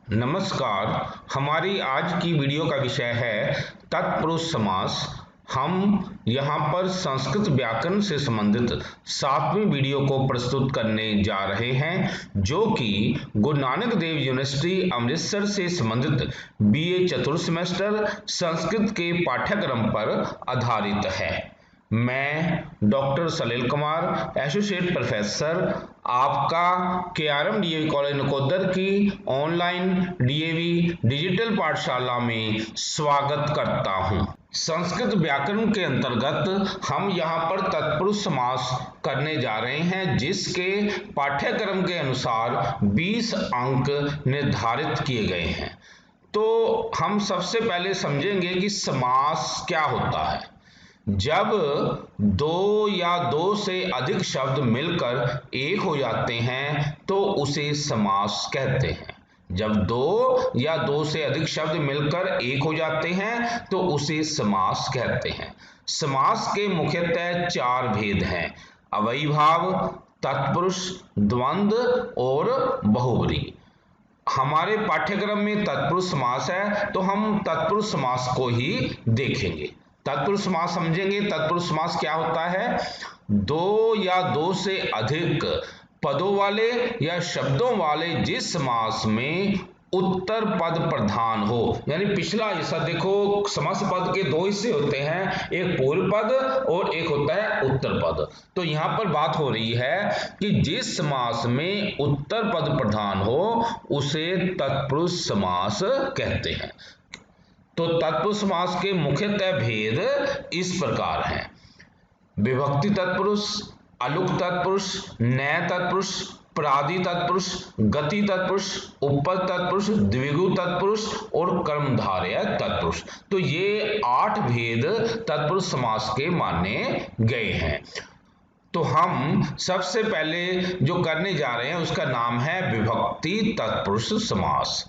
नमस्कार। हमारी आज की वीडियो का विषय है तत्पुरुष समास। हम यहाँ पर संस्कृत व्याकरण से संबंधित 7वीं वीडियो को प्रस्तुत करने जा रहे हैं, जो कि गुरु नानक देव यूनिवर्सिटी अमृतसर से संबंधित बीए चतुर्थ सेमेस्टर संस्कृत के पाठ्यक्रम पर आधारित है। मैं डॉक्टर सलील कुमार, एसोसिएट प्रोफेसर, आपका केआरएम डीएवी कॉलेज नकोदर की ऑनलाइन डीएवी डिजिटल पाठशाला में स्वागत करता हूं। संस्कृत व्याकरण के अंतर्गत हम यहां पर तत्पुरुष समास करने जा रहे हैं, जिसके पाठ्यक्रम के अनुसार 20 अंक निर्धारित किए गए हैं। तो हम सबसे पहले समझेंगे कि समास क्या होता है। जब दो या दो से अधिक शब्द मिलकर एक हो जाते हैं तो उसे समास कहते हैं। जब दो या दो से अधिक शब्द मिलकर एक हो जाते हैं तो उसे समास कहते हैं। समास के मुख्यतः 4 भेद हैं: अव्ययीभाव, तत्पुरुष, द्वंद्व और बहुब्रीहि। हमारे पाठ्यक्रम में तत्पुरुष समास है, तो हम तत्पुरुष समास को ही देखेंगे। तत्पुरुष समास समझेंगे। तत्पुरुष समास क्या होता है? दो या दो से अधिक पदों वाले या शब्दों वाले जिस समास में उत्तर पद प्रधान हो, यानी पिछला हिस्सा देखो, समास पद के 2 हिस्से होते हैं, एक पूर्व पद और एक होता है उत्तर पद। तो यहां पर बात हो रही है कि जिस समास में उत्तर पद प्रधान हो उसे तत्पुरुष समास कहते हैं। तो तत्पुरुष समास के मुख्यतः भेद इस प्रकार हैं: विभक्ति तत्पुरुष, अलुक तत्पुरुष, नय तत्पुरुष, प्रादि तत्पुरुष, गति तत्पुरुष, उपपद तत्पुरुष, द्विगु तत्पुरुष और कर्मधारय तत्पुरुष। तो ये 8 भेद तत्पुरुष समास के माने गए हैं। तो हम सबसे पहले जो करने जा रहे हैं उसका नाम है विभक्ति तत्पुरुष समास।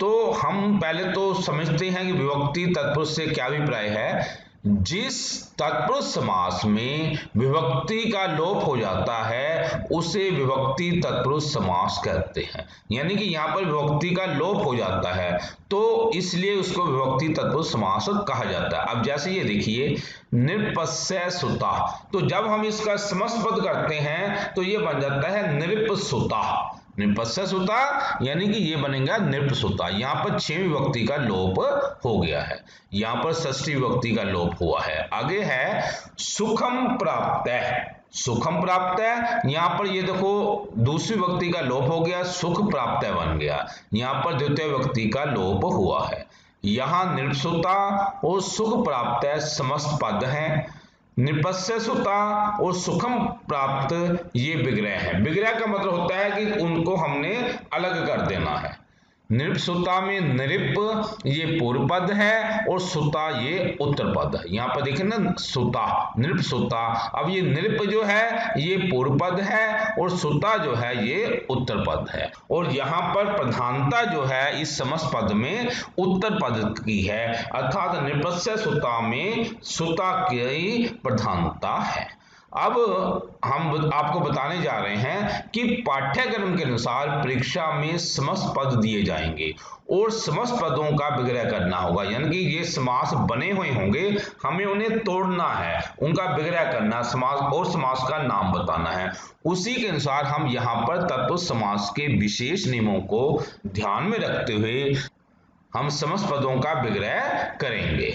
तो हम पहले तो समझते हैं कि विभक्ति तत्पुरुष से क्या अभिप्राय है। जिस तत्पुरुष समास में विभक्ति का लोप हो जाता है उसे विभक्ति तत्पुरुष समास कहते हैं। यानी कि यहाँ पर विभक्ति का लोप हो जाता है तो इसलिए उसको विभक्ति तत्पुरुष समास कहा जाता है। अब जैसे ये देखिए, नृपस्य सुता, तो जब हम इसका समस्त पद करते हैं तो ये बन जाता है नृपसुता। नृपस्य सुता यानी कि ये बनेगा नृपसुता। यहाँ पर 6वीं विभक्ति का लोप हो गया है, यहाँ पर 6ठी विभक्ति का लोप हुआ है। आगे है सुखम प्राप्त। सुखम प्राप्त, यहाँ पर ये देखो दूसरी विभक्ति का लोप हो गया, सुख प्राप्त बन गया। यहाँ पर द्वितीय विभक्ति का लोप हुआ है। यहाँ नृपसुता और सुख प्राप्त समस्त पद हैं। नृपस्य सुता और सुखम प्राप्त ये विग्रह है। विग्रह का मतलब होता है कि उनको हमने अलग कर देना है। नृपसुता में नृप ये पूर्व पद है और सुता ये उत्तर पद है। यहाँ पर देखें ना, सुता, नृपसुता। अब ये नृप जो है ये पूर्व पद है और सुता जो है ये उत्तर पद है। और यहाँ पर प्रधानता जो है इस समस्त पद में उत्तर पद की है, अर्थात नृपस्य सुता में सुता की प्रधानता है। अब हम आपको बताने जा रहे हैं कि पाठ्यक्रम के अनुसार परीक्षा में समस्त पद दिए जाएंगे और समस्त पदों का विग्रह करना होगा। यानी कि ये समास बने हुए होंगे, हमें उन्हें तोड़ना है, उनका विग्रह करना, समास और समास का नाम बताना है। उसी के अनुसार हम यहाँ पर तत्पुरुष समास के विशेष नियमों को ध्यान में रखते हुए हम समस्त पदों का विग्रह करेंगे।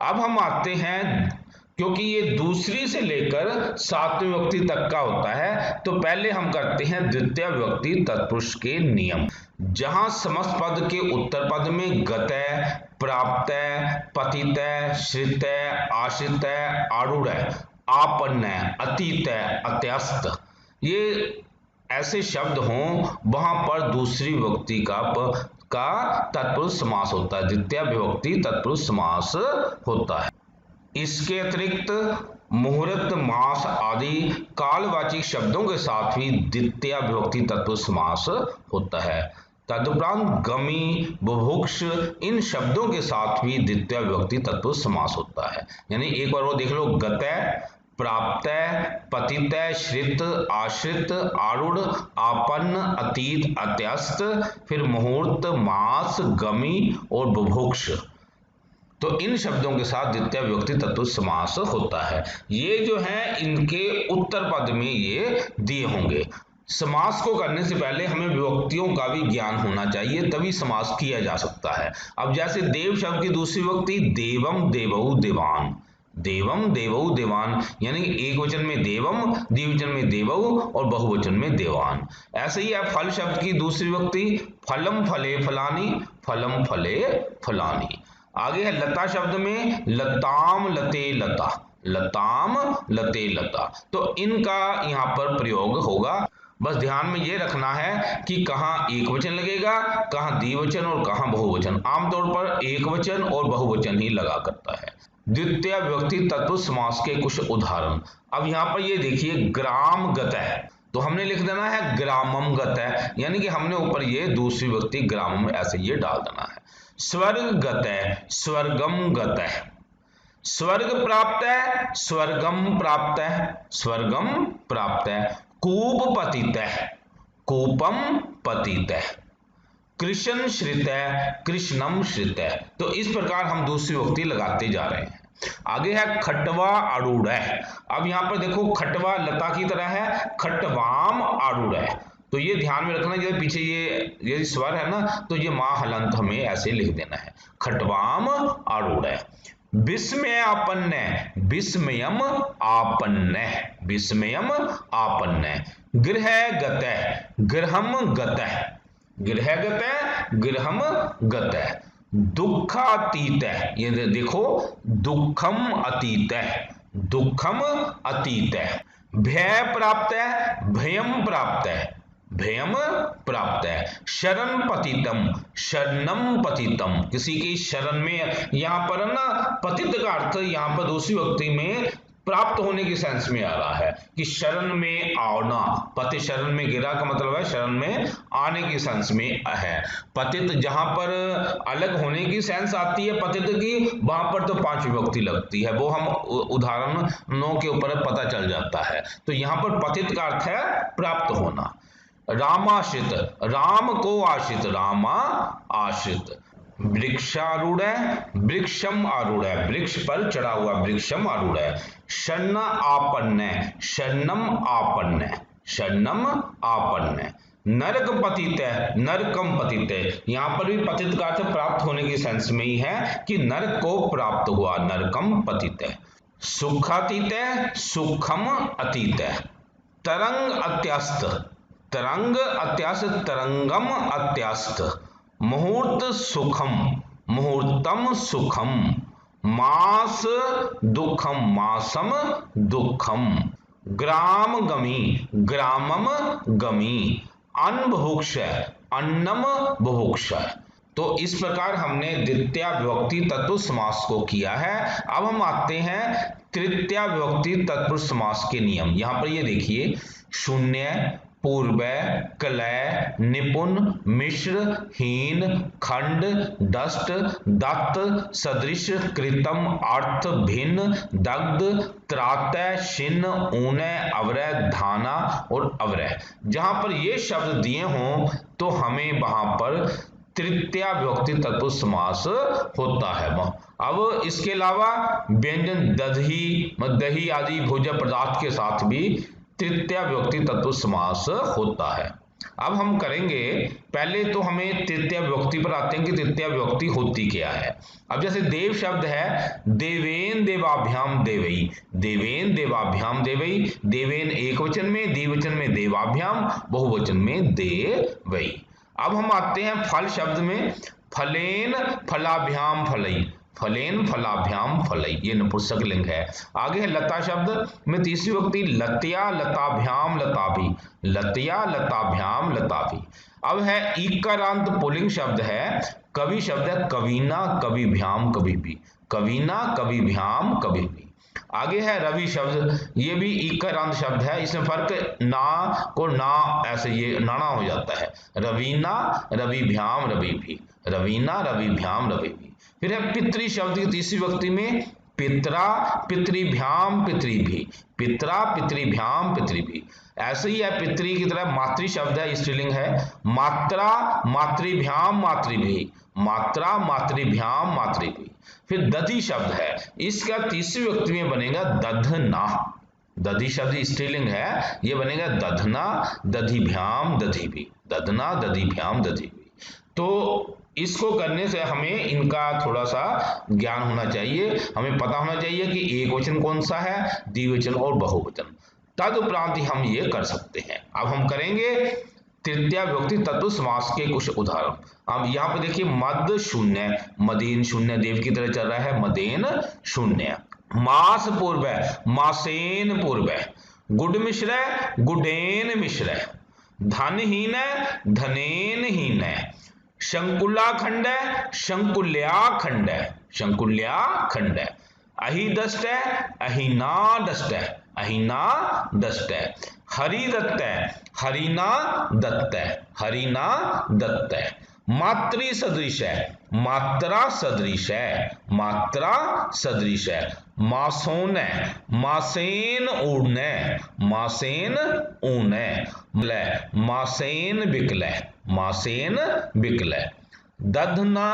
अब हम आते हैं, क्योंकि ये दूसरी से लेकर 7वीं विभक्ति तक का होता है, तो पहले हम करते हैं द्वितीय विभक्ति तत्पुरुष के नियम। जहां समस्त पद के उत्तर पद में गतय, प्राप्तय, पतितय, श्रितय, आश्रितय, आरूढ़, आपन्नय, अतीतय, अत्यस्त ये ऐसे शब्द हों, वहां पर दूसरी विभक्ति का तत्पुरुष समास होता है, द्वितीय विभक्ति तत्पुरुष समास होता है। इसके अतिरिक्त मुहूर्त, मास आदि कालवाची शब्दों के साथ भी द्वितीय विभक्ति तत्पुरुष समास होता है। तदुपरांत गमी, बुभुक्ष इन शब्दों के साथ भी द्वितीय विभक्ति तत्पुरुष समास होता है। यानी एक बार वो देख लो, गतय, प्राप्तः, पतितः, श्रित, आश्रित, आरूढ़, आपन्न, अतीत, अत्यस्त, फिर मुहूर्त, मास, गमी और बुभुक्ष। तो इन शब्दों के साथ द्वितीय विभक्ति तत्पुरुष समास होता है। ये जो है इनके उत्तर पद में ये दिए होंगे। समास को करने से पहले हमें विभक्तियों का भी ज्ञान होना चाहिए, तभी समास किया जा सकता है। अब जैसे देव शब्द की दूसरी विभक्ति देवम, देवऊ, देवान। देवम, देवऊ, देवान, यानी एक वचन में देवम, द्विवचन में देवऊ और बहुवचन में देवान। ऐसे ही है फल शब्द की दूसरी विभक्ति फलम, फले, फलानी, फलम, फले, फलानी। आगे है लता शब्द में लताम, लते, लता, लताम, लते, लता। तो इनका यहाँ पर प्रयोग होगा। बस ध्यान में ये रखना है कि कहाँ एक वचन लगेगा, कहाँ द्विवचन और कहाँ बहुवचन। आमतौर पर एक वचन और बहुवचन ही लगा करता है। द्वितीय विभक्ति तत्पुरुष समास के कुछ उदाहरण। अब यहाँ पर ये देखिए ग्राम गतः, तो हमने लिख देना है ग्रामम गतः, यानी कि हमने ऊपर ये दूसरी विभक्ति ग्रामम ऐसे ये डाल देना है। स्वर्ग गतः, स्वर्गम गतः, स्वर्ग प्राप्त है, स्वर्गम प्राप्त है, स्वर्गम प्राप्त है। कूप पतितः, कूपम पतितः। कृष्ण श्रितः, कृष्णम श्रितः। तो इस प्रकार हम दूसरी विभक्ति लगाते जा रहे हैं। आगे है खटवा आरूढ़ है। अब यहाँ पर देखो खटवा लता की तरह है, खटवाम आरूढ़ है। तो ये ध्यान में रखना, जब पीछे ये स्वर है ना, तो ये मां हलंत हमें ऐसे लिख देना है, खटवाम आरूढ़ है। विस्मय आपन्न, विस्मयम आपन्न, विस्मयम आपन्न। गृह गतः, गृहम गतः, गृह गतः, गृहम गतः। दुःखातीत, ये देखो दुःखम अतीत, दुःखम अतीत। भय प्राप्त है, भयम प्राप्त है, भयम प्राप्त है। शरण पतितम, शरणम पतितम। किसी की शरण में, यहाँ पर ना पतित का अर्थ यहाँ पर दूसरी विभक्ति में प्राप्त होने की सेंस में आ रहा है कि शरण में आना। पति शरण में गिरा का मतलब है शरण में आने की सेंस में है। पतित जहां पर अलग होने की सेंस आती है पतित की, वहां पर तो पांच विभक्ति लगती है, वो हम उदाहरणों के ऊपर पता चल जाता है। तो यहाँ पर पतित का अर्थ है प्राप्त होना। रामाश्रित, राम को आश्रित, रामा आश्रित। वृक्षारूढ़ है, वृक्षम आरूढ़ है, वृक्ष पर चढ़ा हुआ वृक्षम आरूढ़ है। शरण आपन्न, शरणम आपन्न, शरणम आपन्न। नरक पतित है, नरकम पतित है। यहाँ पर भी पतित का अर्थ प्राप्त होने की सेंस में ही है कि नरक को प्राप्त हुआ, नरकम पतित है। सुखातीत है, सुखम अतीत है। तरंग अत्यस्त, तरंग अत्यस्त, तरंगम अत्यस्त। मुहूर्त सुखम, मुहूर्तम सुखम। मास दुखम, मासम दुखम। ग्राम गमी, ग्रामम गमी। अन्न बुभुक्ष, अन्नम बुभुक्ष। तो इस प्रकार हमने द्वितीय विभक्ति तत्पुरुष समास को किया है। अब हम आते हैं तृतीय विभक्ति तत्पुरुष समास के नियम। यहाँ पर ये देखिए शून्य, पूर्व, कलय, निपुण, मिश्र, हीन, खंड, दष्ट, दत्त, सदृश, कृतम, अर्थ, भिन्न, दग्ध, त्रातः, शिन्न, ऊनय, अवरय, धाना और अवरय। जहां पर ये शब्द दिए हों तो हमें वहां पर तृतीय विभक्ति तत्पुरुष समास होता है। अब इसके अलावा व्यंजन दही, दही आदि भोज्य पदार्थ के साथ भी तृतीय विभक्ति तत्पुरुष समास होता है। अब हम करेंगे, पहले तो हमें तृतीय विभक्ति पर आते हैं कि तृतीय विभक्ति होती क्या है। अब जैसे देव शब्द है, देवेन देवाभ्याम देवई, देवेन देवाभ्याम देवई। देवेन एक वचन में, द्विवचन में देवाभ्याम, बहुवचन में देवई। अब हम आते हैं फल शब्द में, फलेन फलाभ्याम फलई, फलेन फलाभ्याम फलई, ये नपुंसक लिंग है। आगे है लता शब्द में तीसरी विभक्ति लत्या लताभ्याम लताभि, लत्या लताभ्याम लताभि। अब है ईकारांत पुल्लिंग शब्द है, कवि शब्द है, कवीना कविभ्याम कभी भी, कवीना कविभ्याम कभी भी। आगे है रवि शब्द, ये भी ईकारांत शब्द है, इसमें फर्क ना को ना ऐसे ये नाना हो जाता है। रवीना रविभ्याम रवि भी, रवीना रविभ्याम रवि भी। फिर है पितृ शब्द की तीसरी विभक्ति में पितरा पितृभ्याम पितृभि, पितरा पितृभ्याम पितृभि। ऐसे ही है पितृ की तरह मातृ शब्द है, स्त्रीलिंग है। मात्रा मातृभ्याम मातृभि, मात्रा मातृभ्याम मातृभि। फिर दधि शब्द है, इसका तीसरी व्यक्ति में बनेगा दधना। दधि शब्द स्त्रीलिंग है, ये बनेगा दधना दधिभ्याम दधिभि, दधना दधिभ्याम दधिभि। तो इसको करने से हमें इनका थोड़ा सा ज्ञान होना चाहिए, हमें पता होना चाहिए कि एक वचन कौन सा है, द्विवचन और बहुवचन। तदुपरांत ही हम ये कर सकते हैं। अब हम करेंगे तृतीया विभक्ति तत्पुरुष समास के कुछ उदाहरण। अब यहाँ पे देखिए मद शून्य, मदीन शून्य, देव की तरह चल रहा है, मदेन शून्य। मास पूर्व, मासेन पूर्व। गुड मिश्र, गुडेन मिश्र। धनहीन, धनेन हीन। शंकुला खंड, शंकुल्या खंड, शंकुल्या खंड। अहिदष्ट, अहिना दष्ट, अहिना दष्ट। हरिदत्त, हरिना दत्त, हरिना दत्त। मातृ सदृश, मात्रा सदृश, मात्रा सदृश। मासोन, मासेन ऊर्ण, मासेन ऊर्ण। मासेन बिकल, मासेन बिकल। दधना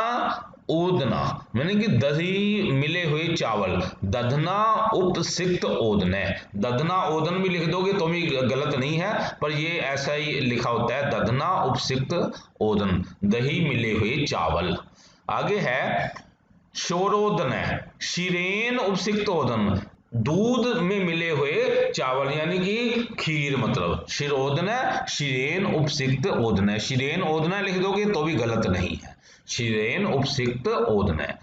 ओदना, यानी कि दही मिले हुए चावल, दधना उपसिक्त ओदन। दधना ओदन भी लिख दोगे तो भी गलत नहीं है, पर ये ऐसा ही लिखा होता है, दधना उपसिक्त ओदन, दही मिले हुए चावल। आगे है शोरोदन, शिरेन उपसिक्त ओदन, दूध में मिले हुए चावल यानी कि खीर, मतलब शिरोदन है, शिरेन उपसिक्त ओदन है। शिरेन ओदन लिख दोगे तो भी गलत नहीं है, शिरेन उपसिक्त ओदन है।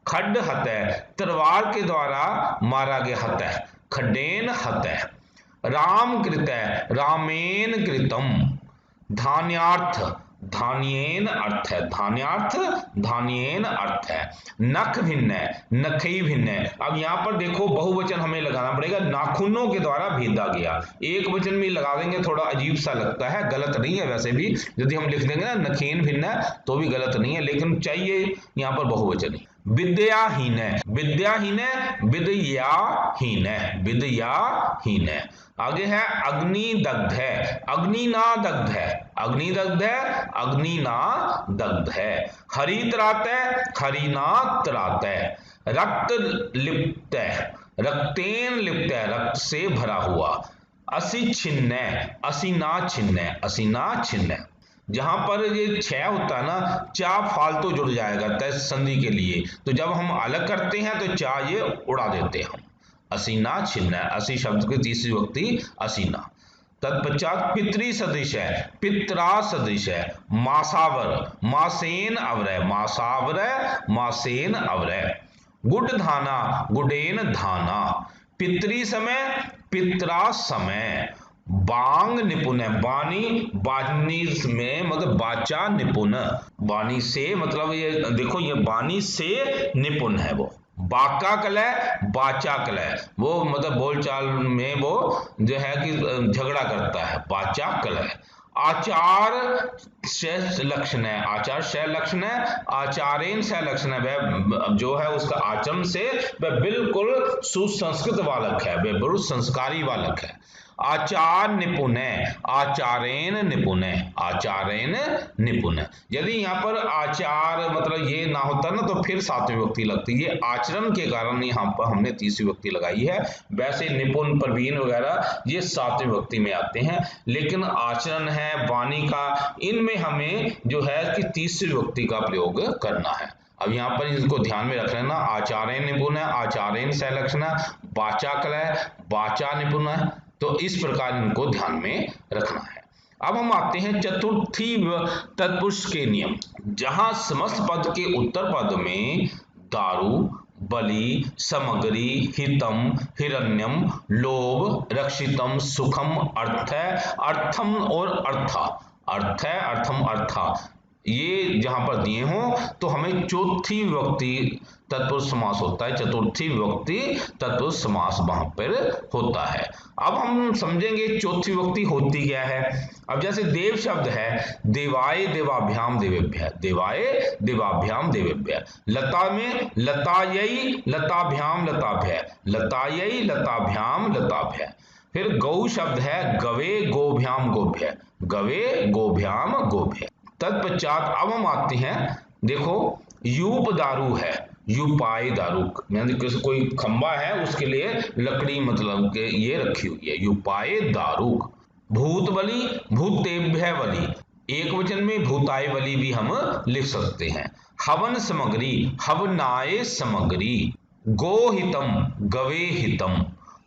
खड्ड हतः, तलवार के द्वारा मारा गया हतः, खड्डेन हतः। राम कृतः, रामेन कृतम। धान्यार्थ, धान्येन अर्थ है, धान्यार्थ धान्येन अर्थ है। नख भिन्न, नखई भिन्न। अब यहाँ पर देखो बहुवचन हमें लगाना पड़ेगा, नाखूनों के द्वारा भेदा गया। एक वचन भी लगा देंगे थोड़ा अजीब सा लगता है, गलत नहीं है वैसे भी, यदि हम लिख देंगे ना नखीन भिन्न तो भी गलत नहीं है, लेकिन चाहिए यहाँ पर बहुवचन ही। विद्याहीन, विद्याहीन, विद्याहीन, विद्याहीन। आगे है अग्निदग्ध है, अग्निना दग्ध है, अग्निदग्ध है, अग्निना दग्ध है। हरित्रात, हरिना त्रात। रक्त लिप्त, रक्तेन लिप्त, रक्त से भरा हुआ। असी छिन्न, असीना छिन्न, असीना छिन्न। जहां पर ये छह होता है ना, चा फालतू जुड़ जाएगा तय संधि के लिए, तो जब हम अलग करते हैं तो चा ये उड़ा देते हैं हम। असीना छिन्न, असी शब्द की तीसरी विभक्ति असीना। तत्पश्चात पितृ सदृश है, पित्रा सदृश है। मासावर, मासेन अवरय, मासावर, मासेन अवरय। गुड धाना, गुडेन धाना। पितृ समय, पित्रा समय। बांग निपुण है, बानी बानी में मतलब बाचा निपुण, बानी से मतलब ये देखो ये बानी से निपुण है वो। बाका कलह, बाचा कलह, वो मतलब बोलचाल में वो जो है कि झगड़ा करता है, बाचा कलह। आचार सह लक्षण है, आचार सह लक्षण है। आचारेन सह लक्षण है, वह जो है उसका आचरण से वह बिल्कुल सुसंस्कृत बालक है, वह बिल्कुल संस्कारी बालक है। आचार निपुण है, आचारेन निपुण है, आचारेन निपुण। यदि यहाँ पर आचार मतलब ये ना होता ना तो फिर सातवीं विभक्ति लगती है, आचरण के कारण यहाँ पर हमने तीसरी विभक्ति लगाई है। वैसे निपुण, प्रवीण वगैरह ये सातवीं विभक्ति में आते हैं, लेकिन आचरण है, वाणी का, इनमें हमें जो है कि तीसरी विभक्ति का प्रयोग करना है। अब यहाँ पर इसको ध्यान में रख लेना, आचारेन निपुण है, आचारेन सह लक्षण है, बाचा कलह, बाचा निपुण है, तो इस प्रकार इनको ध्यान में रखना है। अब हम आते हैं चतुर्थी तत्पुरुष के नियम, जहां समस्त पद के उत्तर पद में दारु, बलि, समग्री, हितम, हिरण्यम, लोभ, रक्षितम, सुखम, अर्थ, अर्थम और अर्था, अर्थ, अर्थम, अर्था, ये जहां पर दिए हों तो हमें चौथी विभक्ति तत्पुरुष समास होता है, चतुर्थी विभक्ति तत्पुरुष समास वहां पर होता है। अब हम समझेंगे चौथी विभक्ति होती क्या है। अब जैसे देव शब्द है, देवाय देवाभ्याम देवेभ्य, देवाय देवाभ्याम देवेभ्य। लता में लतायै लताभ्याम लताभ्य, लतायै लताभ्याम लताभ्य। फिर गौ शब्द है, गवे गोभ्याम गोभ्य, गवे गोभ्याम गोभ्य। तत्पश्चात अब हम आते हैं, देखो यूप दारू है, यूपाई दारू, यानी कोई खंबा है उसके लिए लकड़ी मतलब के ये रखी हुई है, यूपाए दारू। भूत बलि भूतेभ्य बलि, एक वचन में भूताय बलि भी हम लिख सकते हैं। हवन सामग्री हवनाय सामग्री। गोहितम गवे हितम।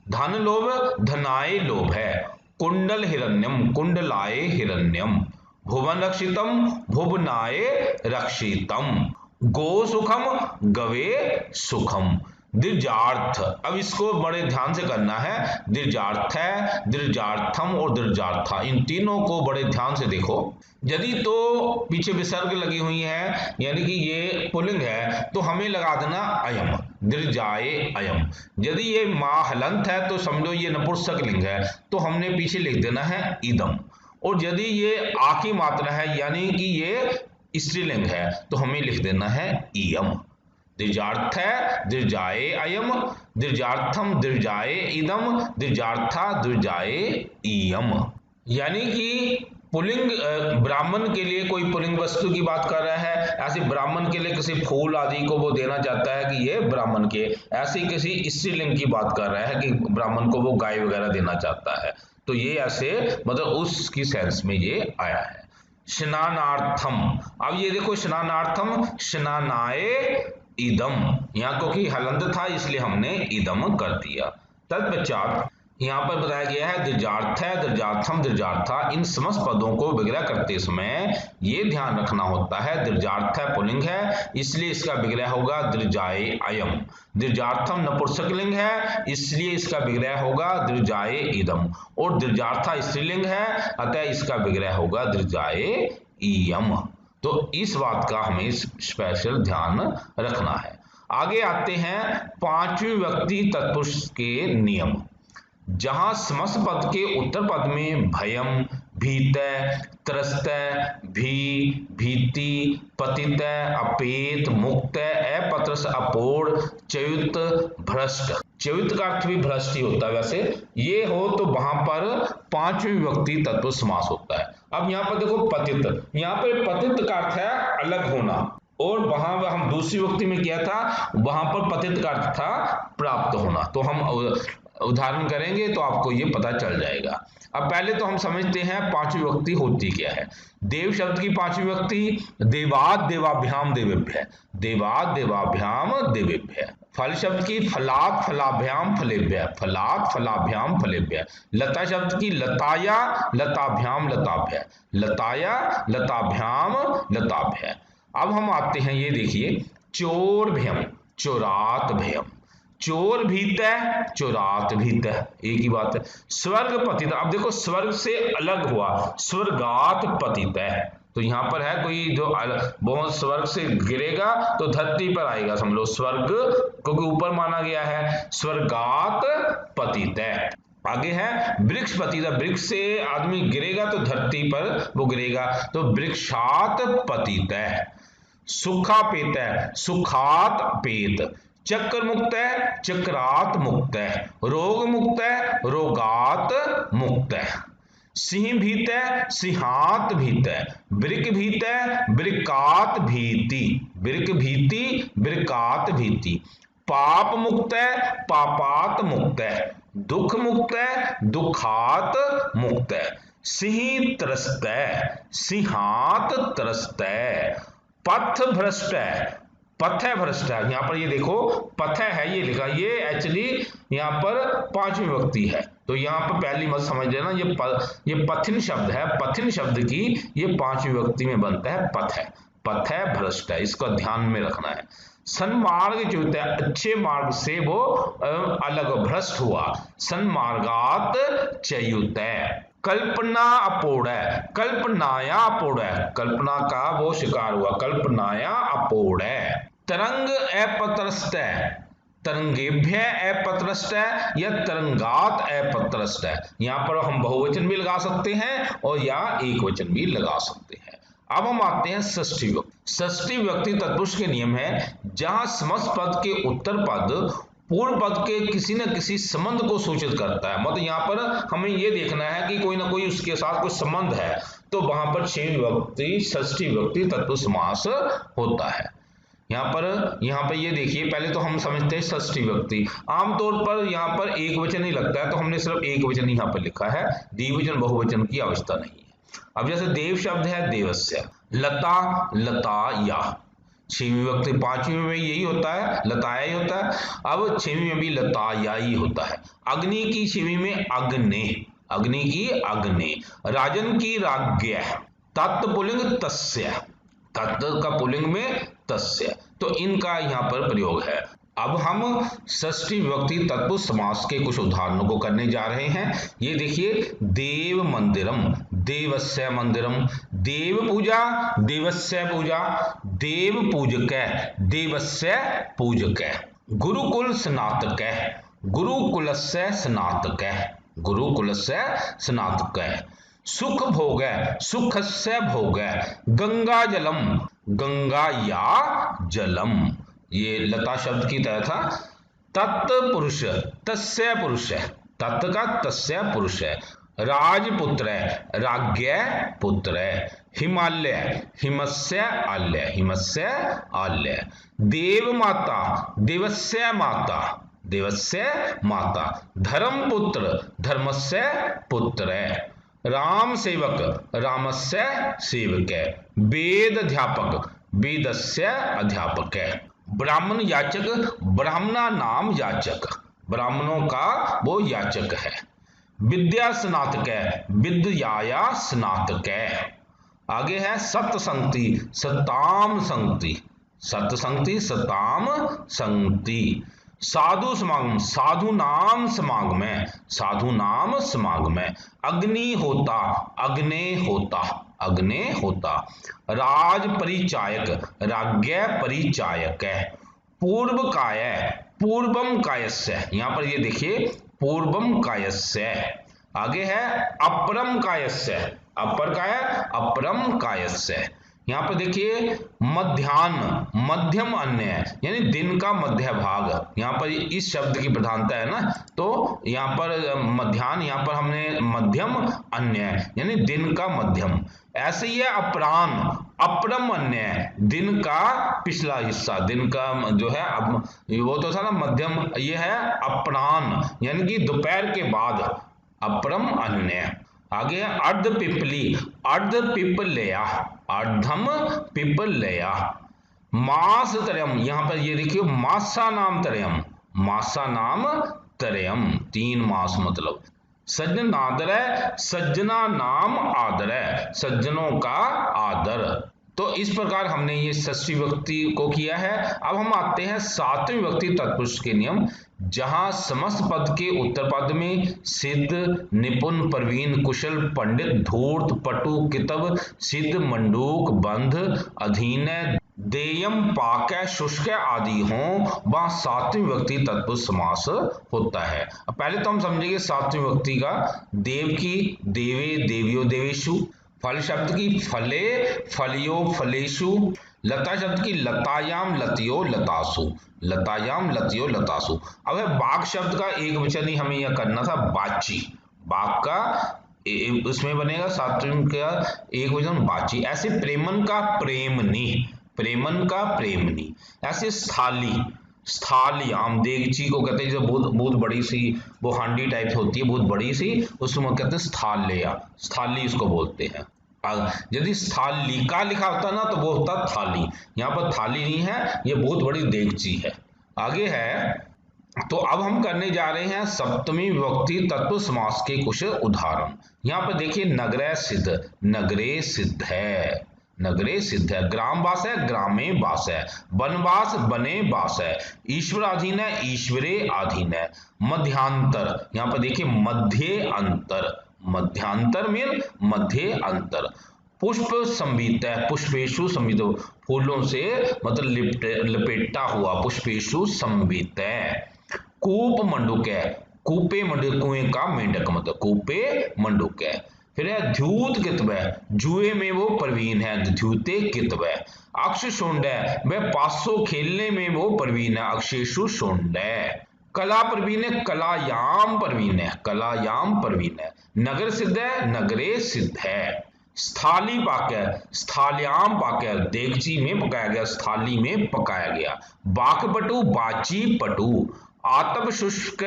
धन लोभ धनाय लोभ है। कुंडल हिरण्यम कुंडलाय हिरण्यम। भुवन रक्षितम भुवनाय रक्षितम। गो सुखम गवे सुखम। दीर्घार्थ, अब इसको बड़े ध्यान से करना है। दीर्घार्थ है, दीर्घार्थम और दीर्घार्था, इन तीनों को बड़े ध्यान से देखो। यदि तो पीछे विसर्ग लगी हुई है यानी कि ये पुल्लिंग है तो हमें लगा देना अयम, दीर्घाए अयम। यदि ये मां हलंत है तो समझो ये नपुंसक लिंग है तो हमने पीछे लिख देना है इदम। और यदि ये आ की मात्रा है यानी कि ये स्त्रीलिंग है तो हमें लिख देना है इयम। दीर्घार्थ है, दीर्घाए अयम, दीर्घार्थम दीर्घाए इदम, दीर्घार्था दीर्घाए इयम। यानी कि पुल्लिंग ब्राह्मण के लिए कोई पुल्लिंग वस्तु की बात कर रहा है, ऐसे ब्राह्मण के लिए किसी फूल आदि को वो देना चाहता है कि ये ब्राह्मण के, ऐसे किसी स्त्रीलिंग की बात कर रहा है कि ब्राह्मण को वो गाय वगैरह देना चाहता है, तो ये ऐसे मतलब उसकी सेंस में ये आया है। स्नानार्थम, अब ये देखो स्नानार्थम स्नानाय इदम, यहाँ क्योंकि हलंत था इसलिए हमने इदम कर दिया। तत्पश्चात यहाँ पर बताया गया है दीर्घार्थ है, दीर्घार्थम दीर्घार्था, इन समस्त पदों को विग्रह करते समय ये ध्यान रखना होता है दीर्घार्थ है पुल्लिंग है इसलिए इसका विग्रह होगा दीर्घाए अयम। दीर्घार्थम नपुंसक लिंग है इसलिए इसका विग्रह होगा दीर्घाए इदम। और दीर्घार्था स्त्रीलिंग है अतः इसका विग्रह होगा दीर्घाए इयम। तो इस बात का हमें स्पेशल ध्यान रखना है। आगे आते हैं पांचवी विभक्ति तत्पुरुष के नियम। जहां समस्त पद के उत्तर पद में भयम भीतय त्रस्तय भी भीति पतितय अपेत मुक्तय अपत्रस अपोड़ च्युत भ्रष्ट, च्युत का अर्थ भी भ्रष्ट ही होता है वैसे, ये हो तो वहां पर पांचवी विभक्ति तत्पुरुष समास होता है। अब यहाँ पर देखो पतित, यहाँ पर पतित का अर्थ है अलग होना, और वहां हम दूसरी विभक्ति में किया था वहां पर पतित का अर्थ था प्राप्त होना। तो हम उदाहरण करेंगे तो आपको ये पता चल जाएगा। अब पहले तो हम समझते हैं पांचवी विभक्ति होती क्या है। देव शब्द की पांचवी विभक्ति देवाद देवाभ्याम देवेभ्य, देवाद देवाभ्याम देवेभ्य। फल शब्द की फलात फलाभ्याम फलेभ्य, फलात फलाभ्याम फलेभ्य। लता शब्द की लताया लताभ्याम लताभ्य, लताया लताभ्याम लताभ्य। अब हम आते हैं, ये देखिए चोर भयम चोरात भयम, चोर भीतय चोरात भीतय, एक ही बात है। स्वर्ग पतित, अब देखो स्वर्ग से अलग हुआ स्वर्गात पतितय, तो यहाँ पर है कोई जो बहुत स्वर्ग से गिरेगा तो धरती पर आएगा, समझ लो स्वर्ग क्योंकि ऊपर माना गया है, स्वर्गात पतितय। आगे है वृक्ष पतित, वृक्ष से आदमी गिरेगा तो धरती पर वो गिरेगा, तो वृक्षात पतितय। सुखा पेत है सुखात पेत, चक्र मुक्त है चक्रात मुक्त है, रोग मुक्त है रोगात मुक्त है। सिंह भीत है सिंहात भीत है, वृक भीत है वृकात भीति, वृक भीति वृकात भीति। पाप मुक्त है पापात मुक्त है, दुख मुक्त है दुखात मुक्त है। सिंह त्रस्त है सिंहात त्रस्त है। पथ भ्रष्ट है पथ है भ्रष्ट है, यहाँ पर ये देखो पथ है ये लिखा, ये एक्चुअली यहाँ पर पांचवी विभक्ति है, तो यहाँ पर पहली मत समझ लेना ये पथिन शब्द है, पथिन शब्द की ये पांचवी विभक्ति में बनता है पथ है भ्रष्ट है, इसका ध्यान में रखना है। सन्मार्ग च्युत है, अच्छे मार्ग से वो अलग भ्रष्ट हुआ, सन्मार्गात च्युत है। कल्पना अपोड़ है, कल्पनाया अपोड़ है, कल्पना का वो शिकार हुआ, कल्पनाया अपोड़ है। तरंग अपत्रस्त है, तरंगेभ्य अपत्रस्त है या तरंगात अपत्रस्त है। यहां पर हम बहुवचन भी लगा सकते हैं और या एक वचन भी लगा सकते हैं। अब हम आते हैं षष्ठी विभक्ति। षष्ठी विभक्ति तत्पुरुष के नियम है जहां समस्त पद के उत्तर पद पूर्व पद के किसी न किसी संबंध को सूचित करता है। मतलब यहाँ पर हमें ये देखना है कि कोई ना कोई उसके साथ कोई संबंध है, तो वहां पर छठी विभक्ति षष्ठी विभक्ति तत्पुरुष समास होता है। यहाँ पर ये देखिए, पहले तो हम समझते हैं षष्ठी विभक्ति, आमतौर पर यहाँ पर एक वचन ही लगता है, तो हमने सिर्फ एक वचन यहाँ पर लिखा है, द्विवचन बहुवचन की आवश्यकता नहीं है। अब जैसे देव शब्द है देवस्य, लता लताया, छवीं विभक्ति पांचवी में यही होता है, लताया ही होता है। अब छवीं में भी लताया ही होता है। अग्नि की छवीं में अग्ने, अग्नि की अग्ने, राजन की राज्ञ, तत्पुलिंग तस्य, तत्त का पुलिंग में तस्य, तो इनका यहाँ पर प्रयोग है। अब हम षष्ठी विभक्ति तत्पुरुष समास के कुछ उदाहरणों को करने जा रहे हैं। ये देखिए, देव मंदिरम, देवस्य मंदिरम, देव पूजा, देवस्य पूजा, देव पूजक, देवस्य पूजक, गुरुकुल स्नातक, गुरुकुलस्य स्नातक, गुरुकुलस्य स्नातक, सुख भोग, सुखस्य भोग, गंगा जलम, गंगा या जलम, ये लता शब्द की तरह था। तत्पुरुष, तस्य पुरुष है, तत् का तस्य पुरुष है। राजपुत्र, राज्ञ पुत्र, हिमालय, हिमस्य आल्य, हिमस्य आल्य, देव माता, देवस्य माता, देवस्य माता, धर्मपुत्र, धर्मस्य पुत्र, राम सेवक, रामस्य सेवक, वेद अध्यापक, वेदस्य अध्यापक, ब्राह्मण याचक, ब्राह्मणा नाम याचक, ब्राह्मणों का वो याचक है। विद्या स्नातक, विद्याया स्नातक। आगे है सतसंगति, सताम संगति, सतसंगति, सताम संगति। साधु समागम, साधु नाम समागम, साधु नाम समागम। अग्नि होता, अग्ने होता, अग्ने होता। राज परिचायक, राज्ञ परिचायक। पूर्व काय, पूर्वम कायस्य, यहां पर ये देखिए पूर्वम कायस्य। आगे है अपरम कायस्य, अपर काय, अपरम कायस्य। यहाँ पर देखिए मध्याह्न, मध्यम अन्य, यानी दिन का मध्य भाग, यहाँ पर इस शब्द की प्रधानता है ना, तो यहाँ पर मध्याह्न, यहाँ पर हमने मध्यम अन्य, यानी दिन का मध्यम। ऐसे ही है अपराह्न, अपरम अन्य, दिन का पिछला हिस्सा, दिन का जो है अब वो तो था ना मध्यम, ये है अपराह्न, यानी कि दोपहर के बाद, अपरम अन्य। आगे है अर्ध पिपली, अर्ध पिपलया, अर्धम पिपलया। मास तरयम, यहां पर ये देखिए मासा नाम तरयम, मासा नाम तरयम, 3 मास मतलब। सज्जन आदर है, सज्जना नाम आदर है, सज्जनों का आदर। तो इस प्रकार हमने ये षष्ठी विभक्ति को किया है। अब हम आते हैं सातवीं विभक्ति तत्पुरुष के नियम, जहां समस्त पद के उत्तर पद में सिद्ध, निपुण, प्रवीण, कुशल, पंडित, धूर्त, पटु, कितव, सिद्ध, मंडूक, बंध, अधीन, देयम, पाक, शुष्क आदि हों, वह सातवीं विभक्ति तत्पुरुष समास होता है। अब पहले तो हम समझेंगे सातवीं विभक्ति का। देव की देवे, देवियो, देवेशु। फल शब्द की फले, फलियो, फलेशु। लता शब्द की लतायाम, लतियो, लतासु, लतायाम, लतियो, लतासु। अब है बाघ शब्द का एक वचन ही हमें यह करना था, बाची, बाघ का उसमें बनेगा सातवीं का एक वचन बाची। ऐसे प्रेमन का प्रेमनी, प्रेमन का प्रेमनी। ऐसे स्थाली, स्थालियाम, देगची को कहते हैं जो बहुत बहुत बड़ी सी वो हांडी टाइप होती है, बहुत बड़ी सी, उसमें कहते हैं स्थाल्या, स्थाली इसको बोलते हैं। यदि स्थालिका लिखा होता ना तो वो होता थाली, यहाँ पर थाली नहीं है, ये बहुत बड़ी देगची है। आगे है, तो अब हम करने जा रहे हैं सप्तमी विभक्ति तत्पुरुष समास के कुछ उदाहरण। यहाँ पर देखिए नगरे सिद्ध, नगरे सिद्ध है, नगरे सिद्ध है। ग्रामवास है, ग्रामे वास है। वनवास, बने वास है। ईश्वराधीन है, ईश्वरे आधीन है। मध्यांतर, यहाँ पर देखिए मध्य अंतर, मध्यांतर मीन मध्य अंतर। पुष्प संवित, पुष्पेशु संवित, फूलों से मतलब लपेटा हुआ, पुष्पेशु संवित। कूप मंडूक है, कूपे मंडूक, कुएं का मेंढक मतलब कूपे मंडूक है। फिर है द्यूत कितव, जुए में वो प्रवीण है, द्यूते कितव। अक्ष शोंड, वह पासों खेलने में वो प्रवीण है, अक्षेशु शोंड। कला प्रवीण है, कलायाम प्रवीण है, कलायाम प्रवीण है। नगर सिद्ध है, नगरे सिद्ध है। स्थाली पाक्य, स्थाल्याम पाक्य, देगची में पकाया गया, स्थाली में पकाया गया। बाक पटु, बाची पटु। आतप शुष्क,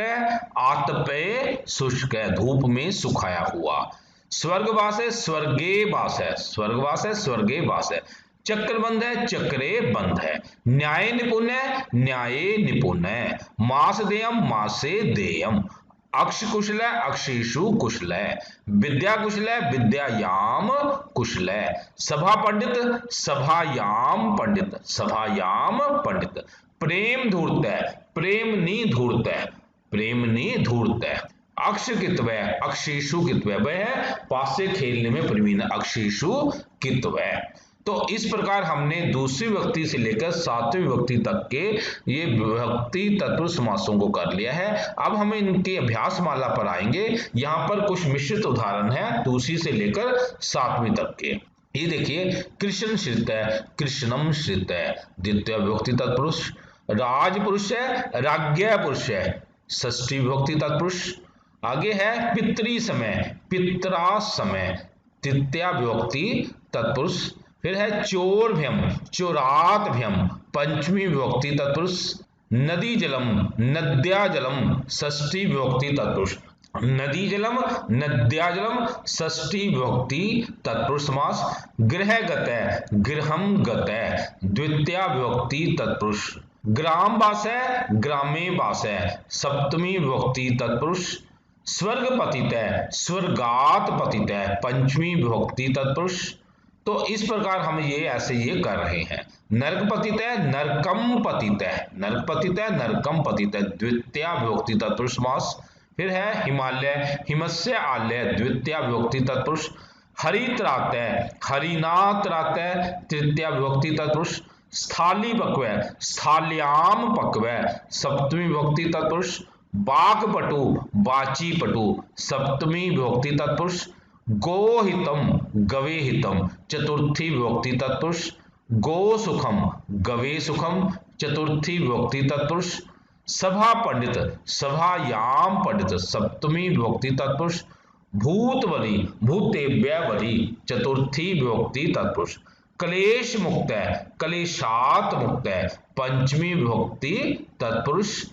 आतपे शुष्क, धूप में सुखाया हुआ। स्वर्गवास है, स्वर्गे वास है, स्वर्गवास है, स्वर्गे वास है। चक्रबंध है, चक्रे बंध है। न्याय निपुण है, न्याय निपुण है। मास देयम, मासे देयम। अक्ष कुशल है, अक्षेशु कुशल है। विद्या कुशल है, विद्यायाम कुशल है। सभा पंडित, सभायाम पंडित, सभायाम पंडित। प्रेम धूर्त है, प्रेम नी धूर्त है, प्रेम नी धूर्त है। अक्ष कितव, अक्षेशु कितव, वह पास से खेलने में प्रवीण, अक्षेशु कितव। तो इस प्रकार हमने दूसरी विभक्ति से लेकर सातवीं विभक्ति तक के ये विभक्ति तत्पुरुष समासों को कर लिया है। अब हम इनकी अभ्यास माला पर आएंगे। यहाँ पर कुछ मिश्रित उदाहरण है दूसरी से लेकर सातवीं तक के। ये देखिए, कृष्ण श्रित है, कृष्णम श्रित है, द्वितीय विभक्ति तत्पुरुष। राज पुरुष है, राज्ञ पुरुष है, षष्ठी विभक्ति तत्पुरुष। आगे है पितृ समय, पित्रा समय, तृतीय विभक्ति तत्पुरुष। फिर है चोर भ्यम, चोरात भ्यम, पंचमी विभक्ति तत्पुरुष। नदी जलम, नद्या जलम, षष्ठी विभक्ति तत्पुरुष। नदी जलम, नद्या जलम, षष्ठी विभक्ति तत्पुरुष समास। गृह गत, गृहम गत, द्वितीय विभक्ति तत्पुरुष। ग्राम वास है, ग्रामे वास है, सप्तमी विभक्ति तत्पुरुष। स्वर्ग पतित है, स्वर्गात पतित है, पंचमी विभक्ति तत्पुरुष। तो इस प्रकार हम ये ऐसे ये कर रहे हैं। नरक पतित है, नरकम पतित है, नरक पतित है, नरकम पतित है, द्वितीय विभक्ति तत्पुरुष समास। फिर है हिमालय, हिमस्य आलय, द्वितीय विभक्ति तत्पुरुष। हरित्रात है, हरिनाथ रात है, तृतीय विभक्ति तत्पुरुष। स्थाली पक्व, स्थाल्याम पक्व, सप्तमी विभक्ति तत्पुरुष। बाक पटु, बाची पटु, सप्तमी विभक्ति तत्पुरुष। गोहितम, गवे हितम, चतुर्थी विभक्ति तत्पुरुष। गो सुखम, गवे सुखम, चतुर्थी विभक्ति तत्पुरुष। सभा पंडित, सभायाम पंडित, सप्तमी विभक्ति तत्पुरुष। भूतवली, भूतेभ्य वली, चतुर्थी विभक्ति तत्पुरुष। क्लेश मुक्त है, क्लेशात मुक्त है, पंचमी विभक्ति तत्पुरुष।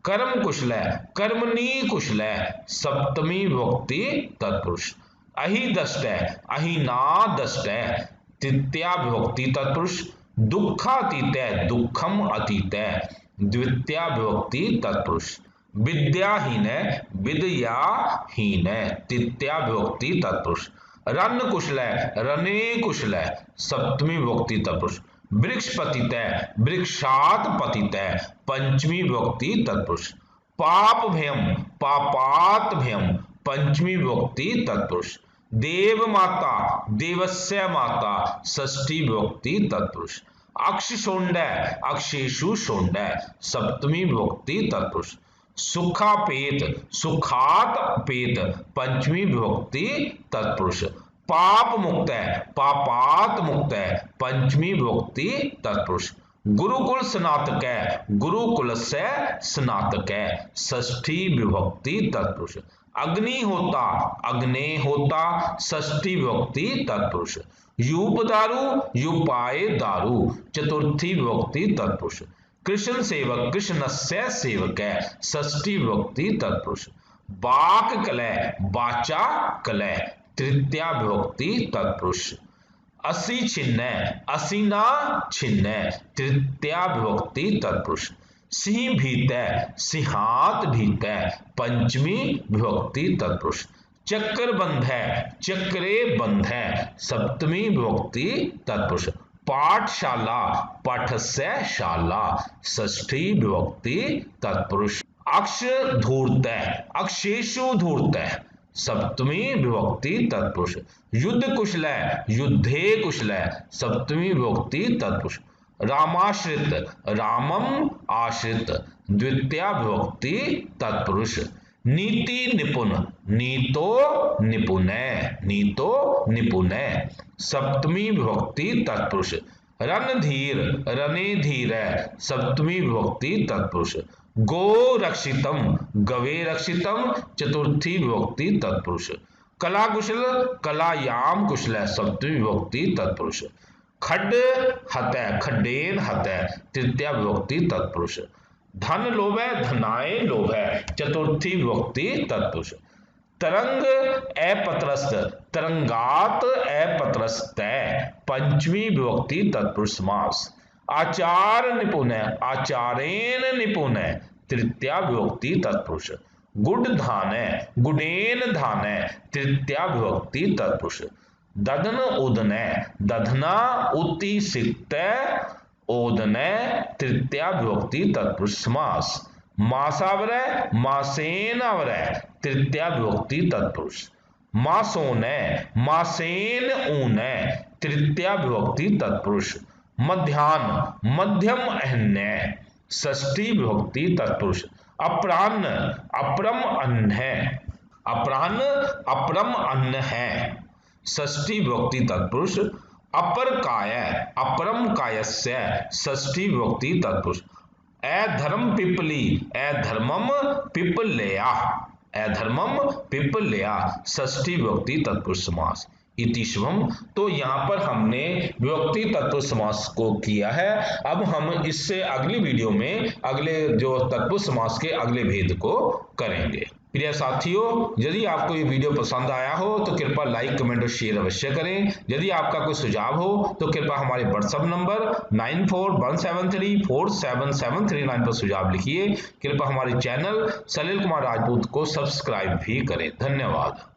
कर्म कुशल है, कर्मणी कुशल है, सप्तमी विभक्ति तत्पुरुष। अहि दष्ट है, अहिना दष्ट है, तृतीय विभक्ति तत्पुरुष। दुखातीत है, दुखम अतीत है, द्वितीय विभक्ति तत्पुरुष। विद्याहीन है, विद्याहीन है, तृतीय विभक्ति तत्पुरुष। रन कुशल है, रने कुशल है, सप्तमी विभक्ति तत्पुरुष। वृक्ष पतित है, वृक्षात पतित है, पंचमी विभक्ति तत्पुरुष। पाप भयम, पापात भयम, पंचमी विभक्ति तत्पुरुष। देव माता, देवस्य माता, षष्ठी विभक्ति तत्पुरुष। अक्ष शोंड, अक्षेशु शोंड, सप्तमी विभक्ति तत्पुरुष। सुखापेत, सुखात पेत, पंचमी विभक्ति तत्पुरुष। पाप मुक्त है, पापात मुक्त है, पंचमी विभक्ति तत्पुरुष। गुरुकुल स्नातक है, गुरुकुल से स्नातक है, षष्ठी विभक्ति तत्पुरुष। अग्नि होता, अग्ने होता, षष्ठी विभक्ति तत्पुरुष। यूप दारू, यूपाए दारू, चतुर्थी विभक्ति तत्पुरुष। कृष्ण सेवक, कृष्णस्य सेवक है, षष्ठी विभक्ति तत्पुरुष। बाक कलय, बाचा कलय, तृतीय विभक्ति तत्पुरुष। असी छिन्न, असीना छिन्न, तृतीय विभक्ति तत्पुरुष। सिंह भीत, सिंहात भीत, पंचमी विभक्ति तत्पुरुष। चक्र बंध है, चक्रे बंध है, सप्तमी विभक्ति तत्पुरुष। पाठशाला, पाठस्य शाला, षष्ठी विभक्ति तत्पुरुष। अक्ष धूर्त, अक्षेशु धूर्त, सप्तमी विभक्ति तत्पुरुष। युद्ध कुशलः युद्धे कुशलः सप्तमी विभक्ति तत्पुरुष। रामाश्रित रामम आश्रित द्वितीया विभक्ति तत्पुरुष। नीति निपुण नीतो निपुणः नीतो निपुणः सप्तमी विभक्ति तत्पुरुष। रणधीर रणे धीरः सप्तमी विभक्ति तत्पुरुष। गो रक्षितम गवे रक्षितम चतुर्थी विभक्ति तत्पुरुष। कला कुशल कलायाम कुशल सप्तमी विभक्ति तत्पुरुष। खड्ड हतः खड्डेन हतः तृतीया विभक्ति तत्पुरुष। धन लोभः धनाय लोभः चतुर्थी विभक्ति तत्पुरुष। तरंग अपत्रस्त तरंगात अपत्रस्तः पंचमी विभक्ति तत्पुरुष समास। आचार निपुण आचारेण निपुण तृतीया विभक्ति तत्पुरुष। गुड धान गुडेन धान तृतीया विभक्ति तत्पुरुष। दधन उदन दधना उत्तिसिक्त ओदन तृतीया विभक्ति तत्पुरुष समास। मासावर मासेन अवर तृतीया विभक्ति तत्पुरुष। मासोन मासेन ऊन तृतीया विभक्ति तत्पुरुष। मध्याह्न मध्यम अहन्य षष्ठी विभक्ति तत्पुरुष। अपराह्न अपरम अन्न है अपराह्न अपरम अन्न है षष्ठी विभक्ति तत्पुरुष। अपर काय अपरम कायस्य षष्ठी विभक्ति तत्पुरुष। अधर्म पिपली अधर्मम पिपलया अधर्मम पिपलया षष्ठी विभक्ति तत्पुरुष समास। इति शुभम। तो यहाँ पर हमने विभक्ति तत्पुरुष समास को किया है। अब हम इससे अगली वीडियो में अगले जो तत्पुरुष समास के अगले भेद को करेंगे। प्रिय साथियों, यदि आपको ये वीडियो पसंद आया हो तो कृपया लाइक कमेंट और शेयर अवश्य करें। यदि आपका कोई सुझाव हो तो कृपया हमारे व्हाट्सएप नंबर 9417347739 पर सुझाव लिखिए। कृपया हमारे चैनल सलील कुमार राजपूत को सब्सक्राइब भी करें। धन्यवाद।